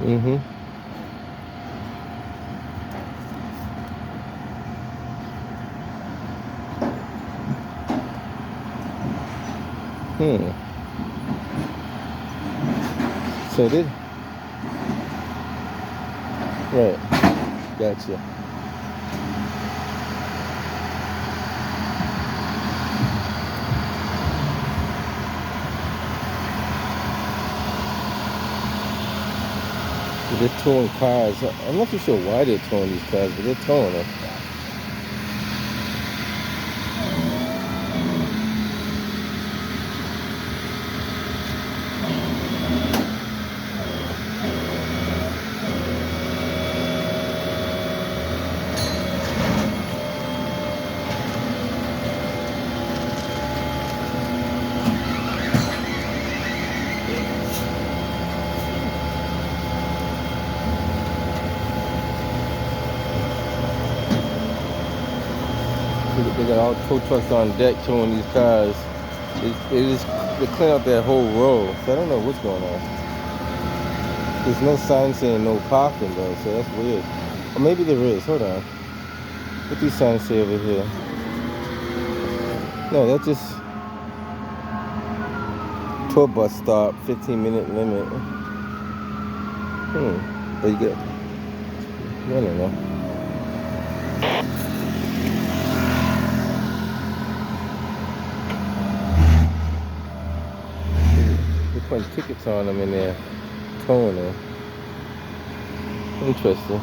Mm-hmm. Hmm. So this, right. Gotcha. So they're towing cars. I'm not too sure why they're towing these cars, but they're towing them. They got all tow trucks on deck towing these cars. They clean up that whole row. So I don't know what's going on. There's no sign saying no parking though, so that's weird. Or maybe there is. Hold on. What these signs say over here? No, that's just tour bus stop, 15-minute limit. But you get, I don't know. They're putting tickets on them in there, towing them. Interesting.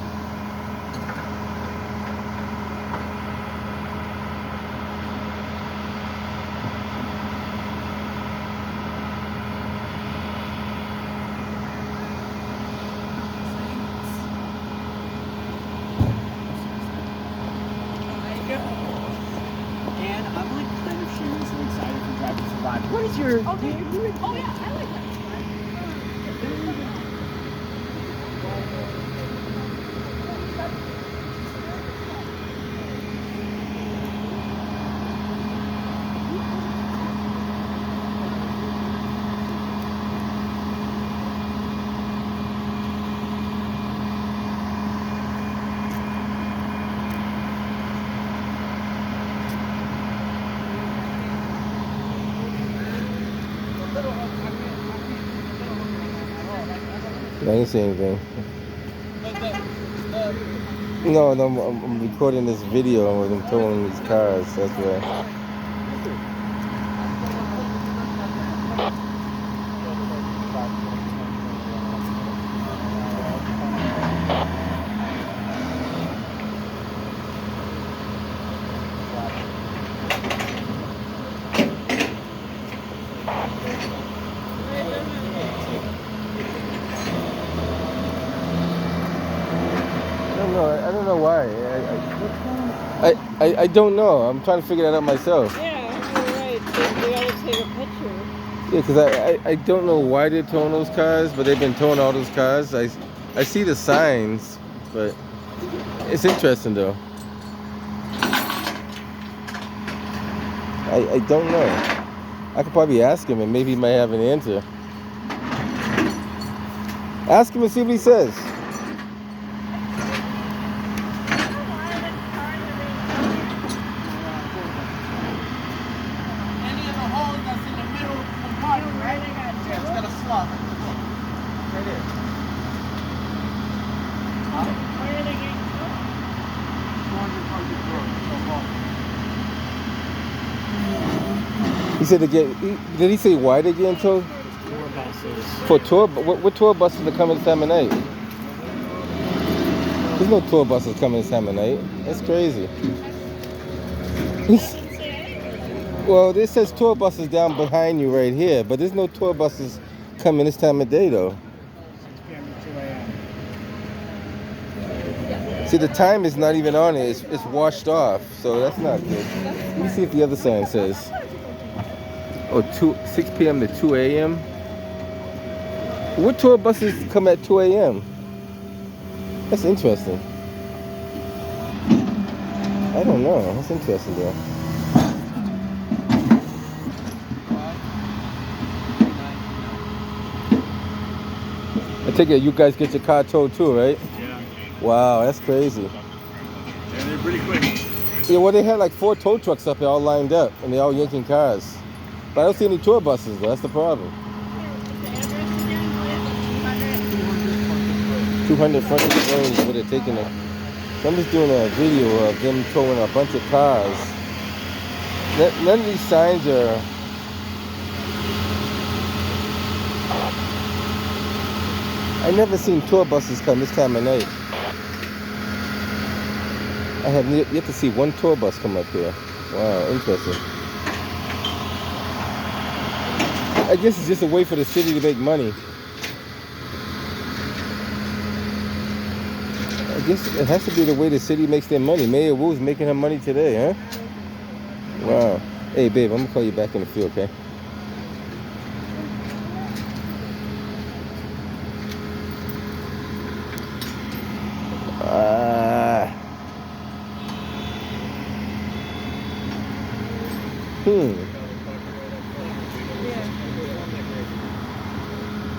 What is your... Okay. Oh, yeah, I like that. I didn't see anything. No, I'm recording this video with them towing these cars. That's why. I don't know why. I don't know. I'm trying to figure that out myself. Yeah, you're right. They ought to take a picture. Yeah, because I don't know why they're towing those cars, but they've been towing all those cars. I see the signs, but it's interesting though. I don't know. I could probably ask him and maybe he might have an answer. Ask him and see what he says. He said to get. Did he say why they're getting towed? Tour buses. For tour? What tour buses are coming this time of night? There's no tour buses coming this time of night. That's crazy. Well, this says tour buses down behind you right here, but there's no tour buses coming this time of day though. 6 p.m. to 2 a.m. See, the time is not even on it. It's washed off, so that's not good. Let me see if the other sign says. Oh, 6 p.m. to 2 a.m. What tour buses come at 2 a.m.? That's interesting. I don't know. That's interesting though. I take it, you guys get your car towed too, right? Yeah. Wow, that's crazy. And they're pretty quick. Yeah, well, they had like 4 tow trucks up here all lined up, and they all yanking cars. But I don't see any tour buses, though. That's the problem. The address again? 200 frontage road is where they're taking it. So I'm just doing a video of them towing a bunch of cars. None of these signs are... I never seen tour buses come this time of night. I have yet to see one tour bus come up here. Wow, interesting. I guess it's just a way for the city to make money. I guess it has to be the way the city makes their money. Mayor Wu's making her money today, huh? Wow. Hey, babe, I'm gonna call you back in the field, okay?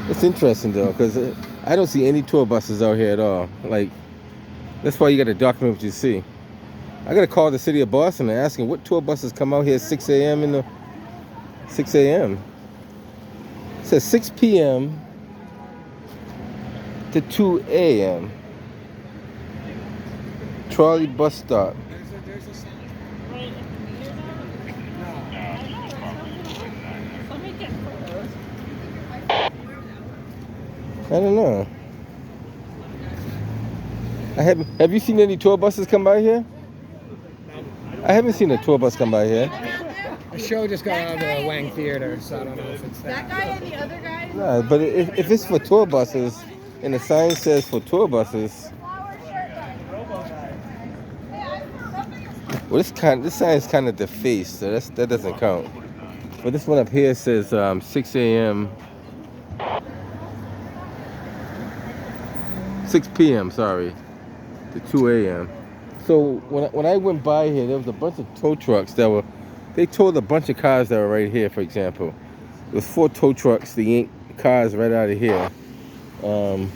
It's interesting though, because I don't see any tour buses out here at all. Like, that's why you got to document what you see. I got to call the city of Boston and ask them what tour buses come out here at 6 a.m. in the 6 a.m. It says 6 p.m. to 2 a.m. Trolley bus stop. There's a sign. Right. Let me get photos. I don't know. Have you seen any tour buses come by here? I haven't seen a tour bus come by here. The show just got out of the Wang Theater, so I don't know if it's That guy and the other guy? Nah, but if it's for tour buses and the sign says for tour buses, well, this sign is kind of defaced, so that doesn't count. But this one up here says 6 a.m. 6 p.m. sorry, to 2 a.m. So when I went by here, there was a bunch of tow trucks they towed a bunch of cars that were right here. For example, there was 4 tow trucks. They yanked cars right out of here. The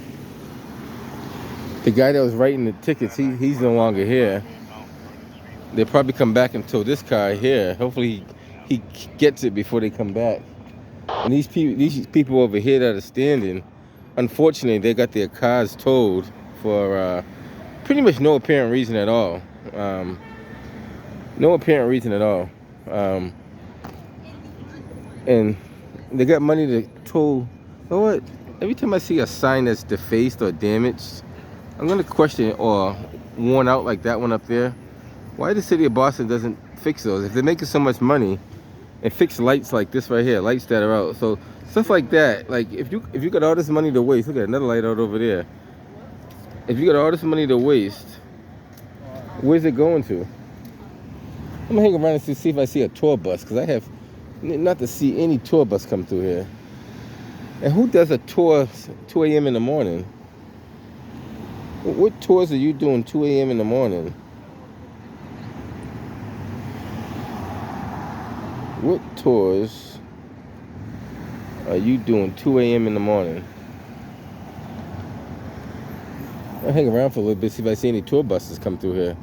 guy that was writing the tickets, he's no longer here. They'll probably come back and tow this car here. Hopefully he gets it before they come back. And these people over here that are standing, unfortunately, they got their cars towed for pretty much no apparent reason at all. No apparent reason at all. And they got money to tow. You know what? Every time I see a sign that's defaced or damaged, I'm gonna question it, or worn out like that one up there. Why the city of Boston doesn't fix those? If they're making so much money, and fix lights like this right here, lights that are out. So stuff like that. Like if you got all this money to waste, look at another light out over there. If you got all this money to waste, where's it going to? I'm gonna hang around and see if I see a tour bus, because I have not to see any tour bus come through here. And who does a tour 2 a.m. in the morning? What tours are you doing 2 a.m. in the morning? What tours are you doing 2 a.m. in the morning? I'll hang around for a little bit, see if I see any tour buses come through here.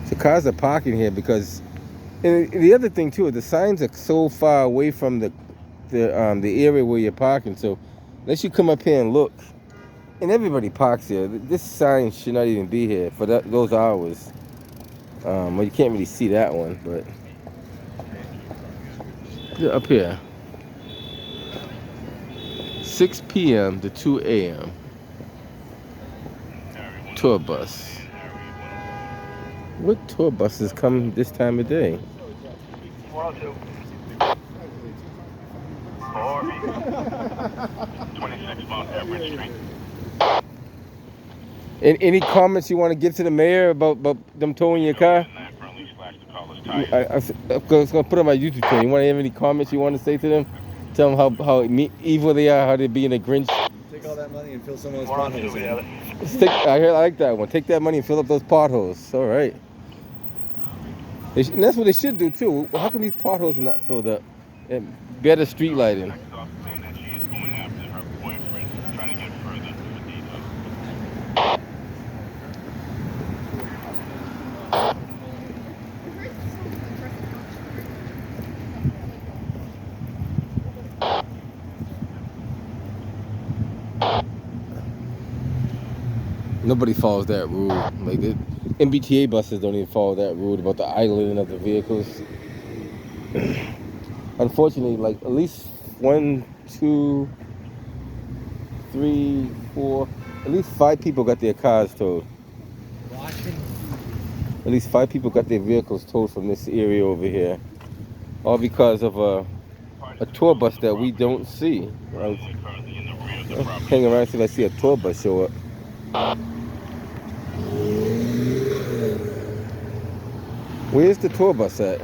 So cars are parking here because, and the other thing too, the signs are so far away from the area where you're parking. So unless you come up here and look, and everybody parks here, this sign should not even be here for those hours. Well, you can't really see that one, but up here, 6 p.m. to 2 a.m. tour bus. What tour buses come this time of day? 402. 26 Mount Edward Street. Any comments you want to give to the mayor about them towing your car? I was going to put on my YouTube channel. You want to have any comments you want to say to them? Tell them how evil they are, how they're being a Grinch. Take all that money and fill some of those potholes in. I like that one. Take that money and fill up those potholes. All right. And that's what they should do too. How come these potholes are not filled up? And better street lighting. Text off saying that she is going after her boyfriend, trying to get further with details. Nobody follows that rule. Like the MBTA buses don't even follow that rule about the idling of the vehicles. Unfortunately, like at least 1, 2, 3, 4, at least 5 people got their cars towed. At least 5 people got their vehicles towed from this area over here, all because of a tour bus that we don't see. Like, hang around and see if I see a tour bus show up. Where's the tour bus at?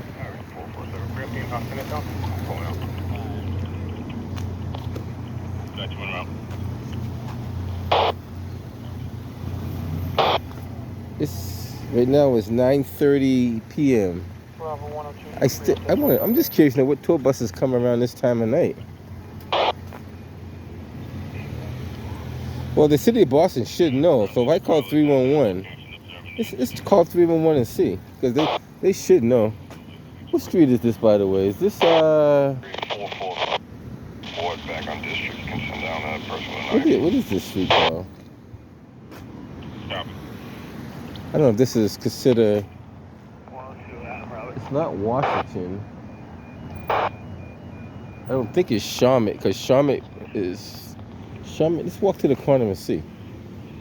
It's right now it's 9:30 p.m. I'm just curious to know what tour buses come around this time of night. Well, the city of Boston should know. So if I call 311, let's call 311 and see, because they should know. What street is this, by the way? Is this 344. Board back on district. You can send down that person. what is this street called? Stop. I don't know if this is considered. It's not Washington. I don't think it's Charlotte, because Charlotte is Charlotte. Let's walk to the corner and see.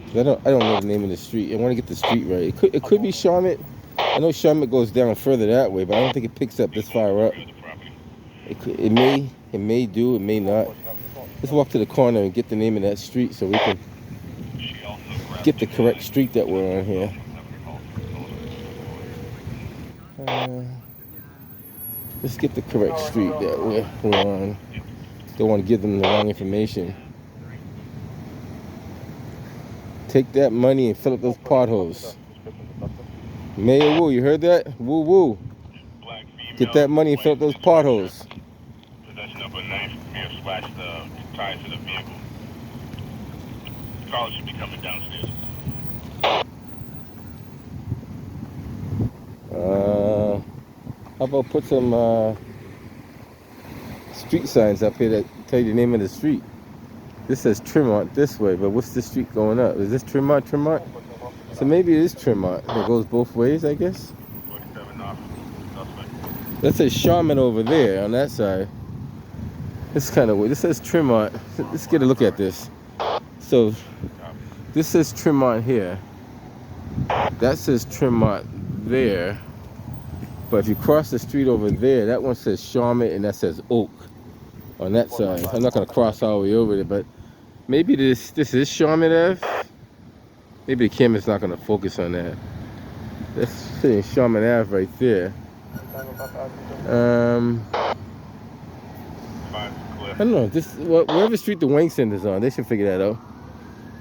I don't know the name of the street. I want to get the street right. It could be Charlotte. I know Charlotte goes down further that way, but I don't think it picks up this far up. It may do, it may not. Let's walk to the corner and get the name of that street so we can get the correct street that we're on here. Let's get the correct street that we're on. Don't want to give them the wrong information. Take that money and fill up those potholes. Mayor Wu, you heard that? Woo woo. Get that money and fill up those potholes. Possession of a knife may have slashed the tires of the vehicle. The caller should be coming downstairs. How about put some street signs up here that tell you the name of the street? This says Tremont this way, but what's the street going up? Is this Tremont? So maybe it is Tremont. It goes both ways, I guess. That says Charmin over there on that side. This kind of way. This says Tremont. Let's get a look at this. So this says Tremont here. That says Tremont there. But if you cross the street over there, that one says Charmin and that says Oak on that side. I'm not gonna cross all the way over there, but maybe this is Charmin Ave. Maybe the camera's not gonna focus on that. That's saying Charmin Ave right there. I don't know. Wherever street the Wang Center's on, they should figure that out.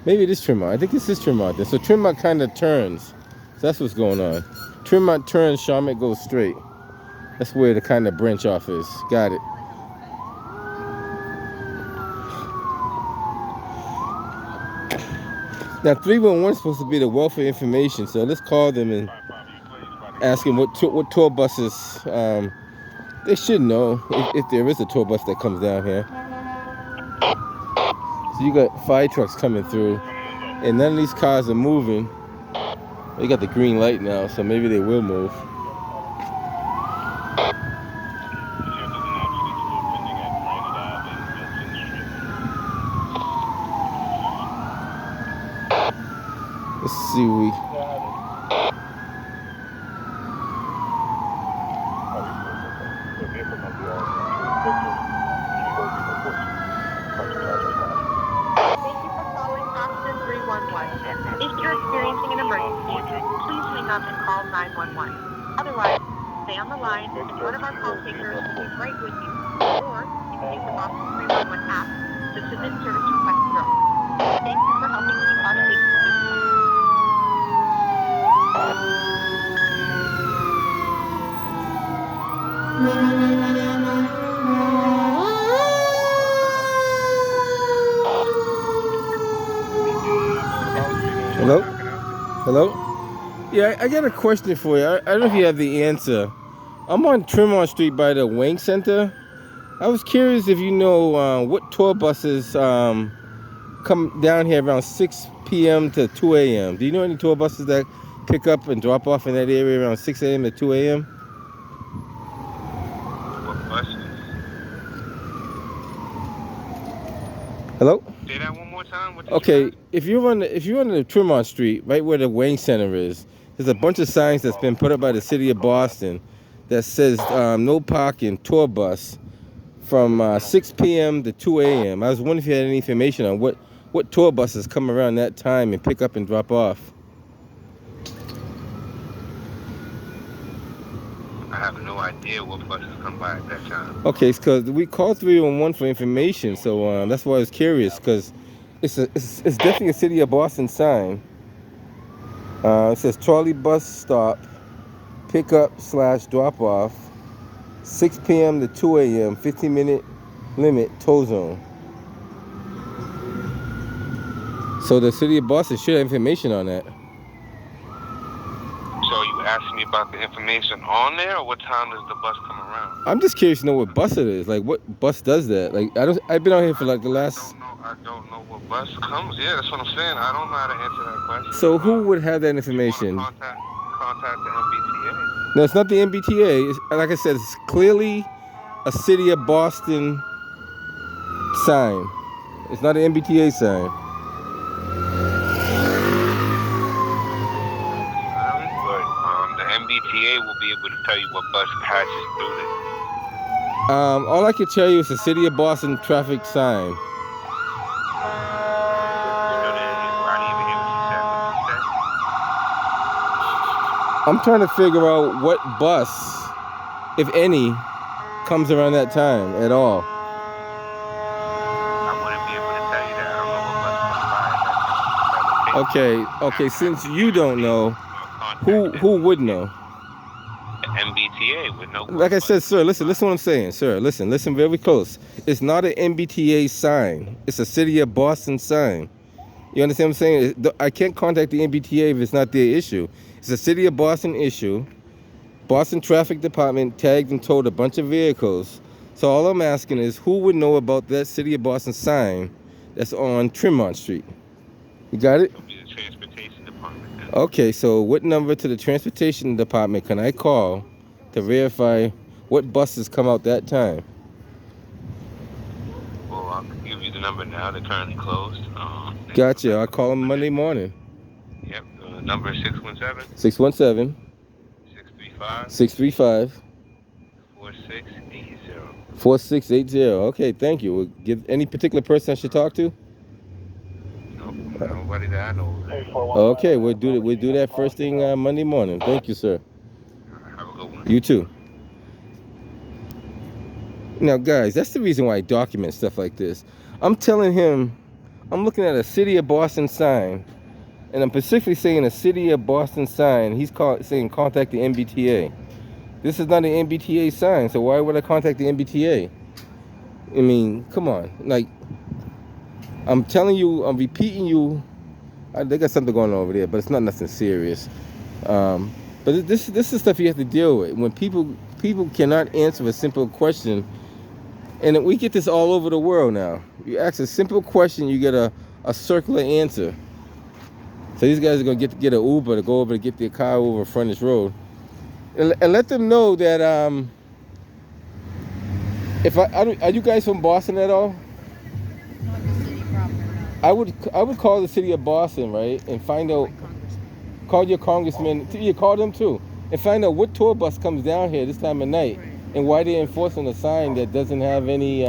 Maybe it is Tremont. I think this is Tremont. So Tremont kind of turns. So that's what's going on. Tremont turns, Charlotte goes straight. That's where the kind of branch off is. Got it. Now 311 is supposed to be the welfare information, so let's call them and ask them what tour buses. They should know if there is a tour bus that comes down here. So you got fire trucks coming through, and none of these cars are moving. They got the green light now, so maybe they will move. Let's see If you're experiencing an emergency, please hang up and call 911. Otherwise, stay on the line and one of our call takers will be right with you. Or you can use the Boston 311 app to submit service requests through. Thank you for helping keep us safe. Hello? Hello? Yeah, I got a question for you. I don't know if you have the answer. I'm on Tremont Street by the Wang Center. I was curious if you know what tour buses come down here around 6 p.m. to 2 a.m. Do you know any tour buses that pick up and drop off in that area around 6 a.m. to 2 a.m.? What buses? Hello? Say that one more time. What did Okay, you ask? if you're on the Tremont Street, right where the Wang Center is, there's a bunch of signs that's been put up by the city of Boston that says no parking tour bus from 6 p.m. to 2 a.m. I was wondering if you had any information on what tour buses come around that time and pick up and drop off. I have no idea what buses come by at that time. Okay, it's because we called 311 for information, so that's why I was curious, because it's definitely a city of Boston sign. It says trolley bus stop, pickup / drop off, 6 p.m. to 2 a.m., 15-minute limit, tow zone. So the city of Boston should have information on that. So you asking me about the information on there, or what time does the bus come around? I'm just curious to know what bus it is. Like, what bus does that? Like, I've been out here for like the last. I don't know what bus comes. Yeah, that's what I'm saying. I don't know how to answer that question. So who would have that information? Contact the MBTA. No, it's not the MBTA. Like I said, it's clearly a city of Boston sign. It's not an MBTA sign. But the MBTA will be able to tell you what bus passes through there. All I can tell you is a city of Boston traffic sign. I'm trying to figure out what bus, if any, comes around that time at all. I wouldn't be able to tell you that. I don't know what bus comes by at that time. Okay. Since you don't know, who would know? The MBTA would know. Like I said, sir, listen what I'm saying, sir. Listen very close. It's not an MBTA sign. It's a city of Boston sign. You understand what I'm saying? I can't contact the MBTA if it's not their issue. It's a city of Boston issue. Boston Traffic Department tagged and towed a bunch of vehicles. So all I'm asking is, who would know about that city of Boston sign that's on Tremont Street? You got it? The Transportation Department. Okay, so what number to the Transportation Department can I call to verify what buses come out that time? Well, I'll give you the number now. They're currently closed. Gotcha. I'll call them Monday morning. Yep. The number is 617. 617. 635. 635. 4680. 4680. Okay, thank you. We'll give any particular person I should talk to? Nope, nobody that I know. Okay, we'll do that first thing Monday morning. Thank you, sir. Have a good one. You too. Now, guys, that's the reason why I document stuff like this. I'm telling him, I'm looking at a city of Boston sign, and I'm specifically saying a city of Boston sign. He's saying contact the MBTA. This is not an MBTA sign, so why would I contact the MBTA? I mean, come on. Like, I'm telling you, I'm repeating you. They got something going on over there, but it's not nothing serious. But this is stuff you have to deal with. When people cannot answer a simple question, and we get this all over the world now. You ask a simple question, you get a circular answer. So these guys are gonna get an Uber to go over to get their car over frontage road, and let them know that are you guys from Boston at all? Not the city proper, no. I would call the city of Boston, right, and find out. Call your congressman. You call them too, and find out what tour bus comes down here this time of night, and why they're enforcing a sign that doesn't have any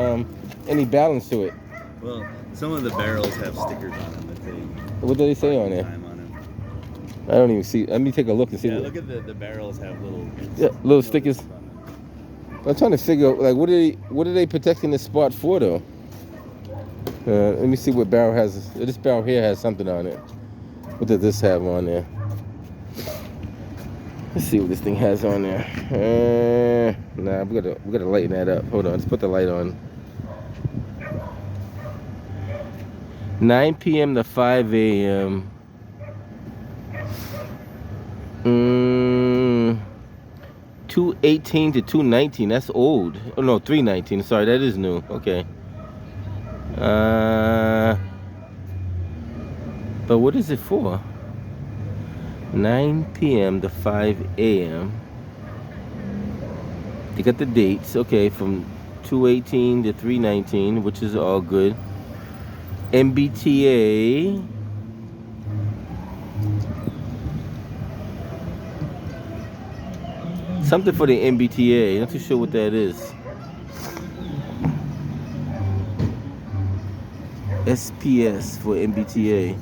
balance to it. Well, some of the barrels have stickers on them that they. What do they say on there? Time on them. I don't even see. Let me take a look and see. Yeah, look at the barrels have little. Little stickers. I'm trying to figure out, like, what are they protecting this spot for, though? Let me see what barrel has. This barrel here has something on it. What does this have on there? Let's see what this thing has on there. Nah, we gotta lighten that up. Hold on, let's put the light on. 9 p.m. to 5 a.m. Mm, 218 to 219. That's old. Oh no, 319. Sorry, that is new. Okay. But what is it for? 9 p.m. to 5 a.m. They got the dates. Okay, from 218 to 319, which is all good. MBTA. Something for the MBTA. Not too sure what that is. SPS for MBTA.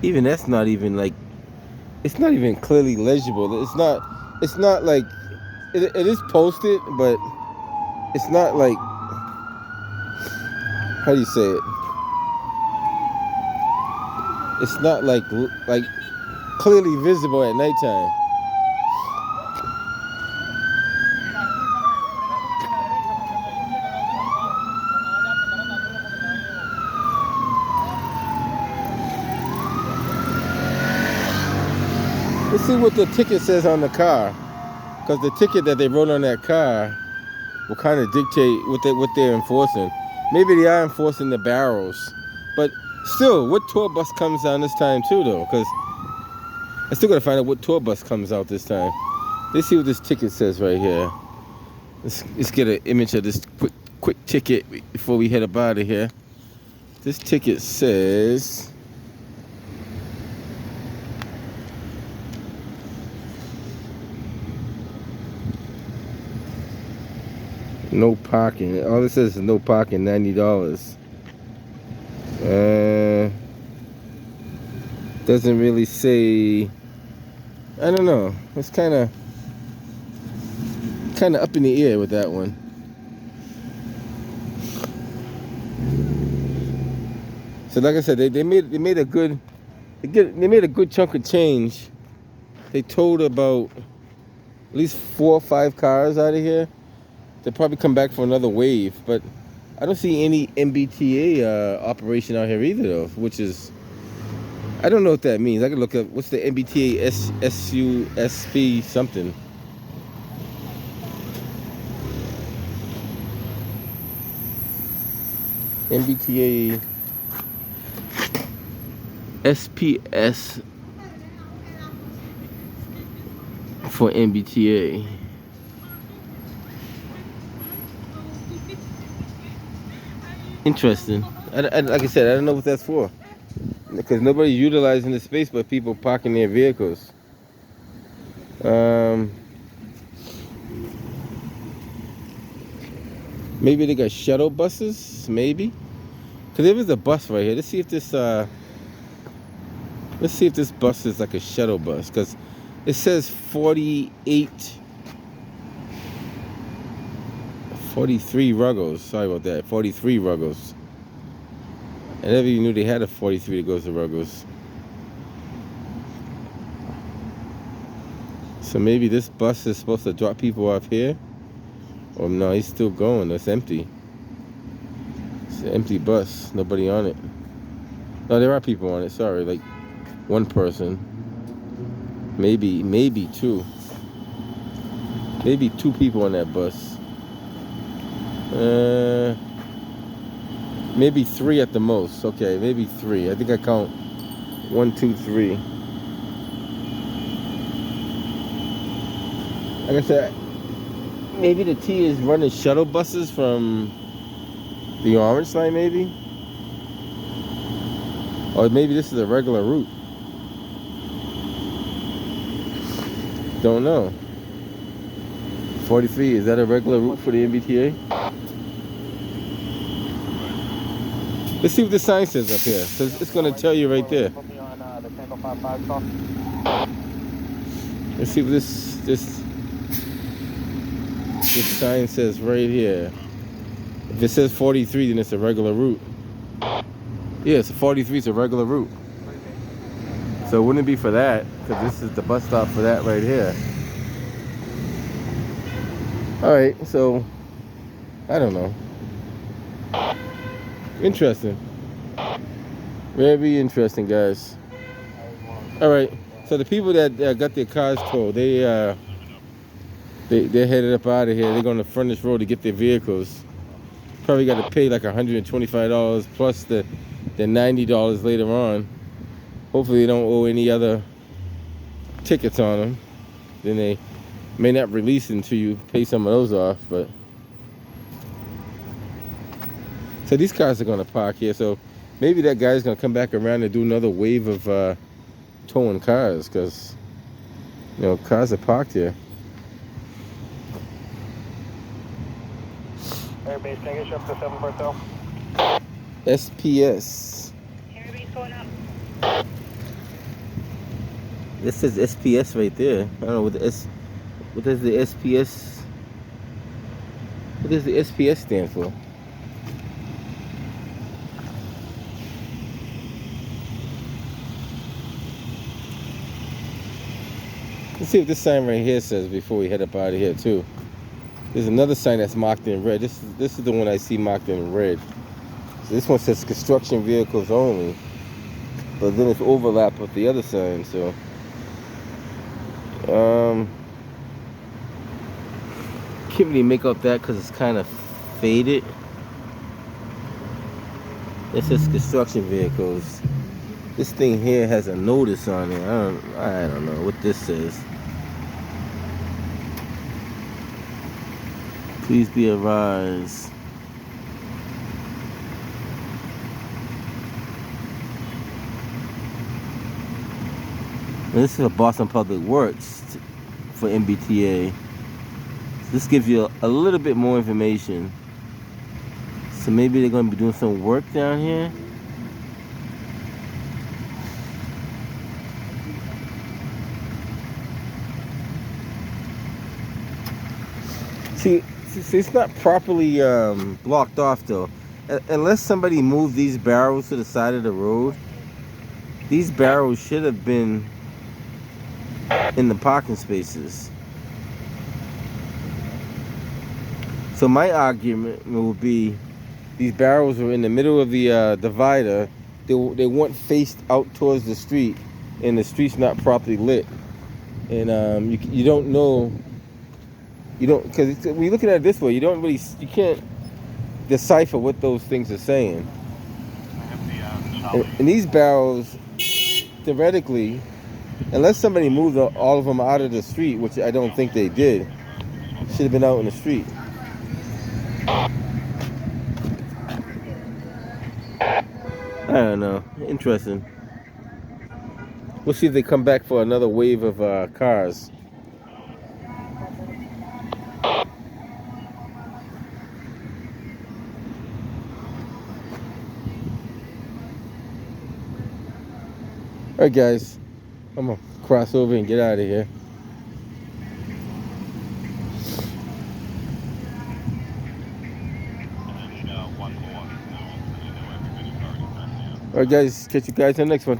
Even that's not even like, it's not even clearly legible. It's not like, it is posted, but it's not like, how do you say it? It's not like clearly visible at nighttime. Let's see what the ticket says on the car, because the ticket that they wrote on that car will kind of dictate what they're enforcing. Maybe they are enforcing the barrels, but still, what tour bus comes down this time too, though? Because I still gotta find out what tour bus comes out this time. Let's see what this ticket says right here. Let's get an image of this quick ticket before we head up out of here. This ticket says, no parking. All it says is no parking, $90. Doesn't really say. I don't know. It's kind of up in the air with that one. So like I said, they made a good chunk of change. They towed about at least 4 or 5 cars out of here. They'll probably come back for another wave, but I don't see any MBTA operation out here either, though, which is, I don't know what that means. I could look up, what's the MBTA SUSP something. MBTA SPS for MBTA. Interesting. Like I said, I don't know what that's for, because nobody's utilizing the space but people parking their vehicles. Maybe they got shuttle buses, maybe, because there is a bus right here. Let's see if this bus is like a shuttle bus, because it says 43 Ruggles. Sorry about that. 43 Ruggles. I never even knew they had a 43 that goes to Ruggles. So maybe this bus is supposed to drop people off here? Or no, he's still going. It's empty. It's an empty bus. Nobody on it. No, there are people on it. Sorry, like one person. Maybe 2. Maybe 2 people on that bus. Maybe 3 at the most. Okay, maybe 3. I think I count 1, 2, 3. Like I said, maybe the T is running shuttle buses from the Orange Line, maybe? Or maybe this is a regular route. Don't know. 43, is that a regular route for the MBTA? Let's see what the sign says up here. So it's going to tell you right there. Let's see what this sign says right here. If it says 43, then it's a regular route. Yeah, it's a 43. It's a regular route. So it wouldn't be for that, because this is the bus stop for that right here. All right, so I don't know. Interesting. Very interesting, guys. All right. So the people that got their cars towed, they're headed up out of here. They're going to Furnace Road to get their vehicles. Probably got to pay like $125 plus the $90 later on. Hopefully they don't owe any other tickets on them. Then they may not release it until you pay some of those off. But so these cars are going to park here. So maybe that guy's going to come back around and do another wave of towing cars, because you know cars are parked here. Airbase, can I get you up to 7 Porto? SPS. Airbase going up. This says SPS right there. I don't know what the what does the SPS? What does the SPS stand for? Let's see what this sign right here says before we head up out of here too. There's another sign that's marked in red. This is the one I see marked in red. So this one says construction vehicles only, but then it's overlap with the other sign. So can't really make out that because it's kind of faded. It says construction vehicles. This thing here has a notice on it. I don't know what this says. Please be advised. And this is a Boston Public Works for MBTA. This gives you a little bit more information. So maybe they're going to be doing some work down here. See, it's not properly blocked off though. Unless somebody moved these barrels to the side of the road, these barrels should have been in the parking spaces. So my argument would be these barrels were in the middle of the divider. They weren't faced out towards the street, and the street's not properly lit. And you don't know. You don't, because when you're looking at it this way, you can't decipher what those things are saying. And these barrels, theoretically, unless somebody moved all of them out of the street, which I don't think they did, should have been out in the street. I don't know. Interesting. We'll see if they come back for another wave of cars. Alright guys, I'm gonna cross over and get out of here. Alright guys, catch you guys in the next one.